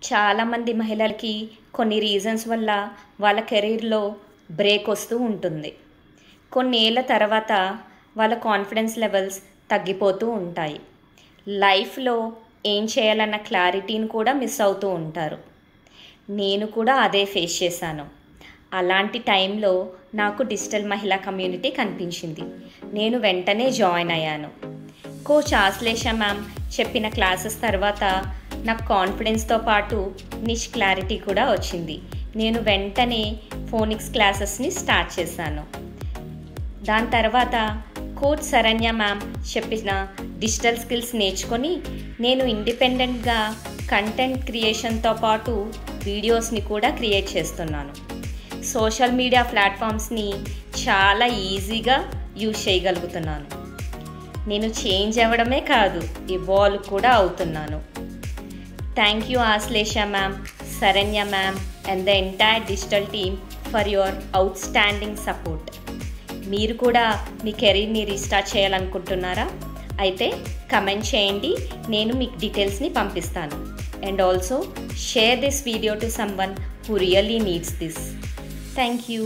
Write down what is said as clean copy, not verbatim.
చాలామంది మహిళలకి కొన్ని రీజన్స్ వల్ల వాళ్ళ కెరీర్లో బ్రేక్ వస్తూ ఉంటుంది. కొన్ని ఏళ్ళ తర్వాత వాళ్ళ కాన్ఫిడెన్స్ లెవెల్స్ తగ్గిపోతూ ఉంటాయి. లైఫ్లో ఏం చేయాలన్న క్లారిటీని కూడా మిస్ అవుతూ ఉంటారు. నేను కూడా అదే ఫేస్ చేశాను. అలాంటి టైంలో నాకు డిజిటల్ మహిళా కమ్యూనిటీ కనిపించింది. నేను వెంటనే జాయిన్ అయ్యాను. కోచ్ ఆశ్లేష మ్యామ్ చెప్పిన క్లాసెస్ తర్వాత నాకు కాన్ఫిడెన్స్తో పాటు నిష్ క్లారిటీ కూడా వచ్చింది. నేను వెంటనే ఫోనిక్స్ క్లాసెస్ని స్టార్ట్ చేశాను. దాని తర్వాత కోచ్ శరణ్య మ్యామ్ చెప్పిన డిజిటల్ స్కిల్స్ నేర్చుకొని నేను ఇండిపెండెంట్గా కంటెంట్ క్రియేషన్తో పాటు వీడియోస్ని కూడా క్రియేట్ చేస్తున్నాను. సోషల్ మీడియా ప్లాట్ఫామ్స్ని చాలా ఈజీగా యూజ్ చేయగలుగుతున్నాను. నేను చేంజ్ అవ్వడమే కాదు, ఇవాల్వ్ కూడా అవుతున్నాను. Thank you Ashlesha ma'am, Saranya ma'am and the entire digital team for your outstanding support. మీరు కూడా మీ కెరీర్ని రీస్టార్ట్ చేయాలనుకుంటున్నారా? అయితే కమెంట్ చేయండి, నేను మీకు డీటెయిల్స్ని పంపిస్తాను. And also share this video to someone who really needs this. Thank you.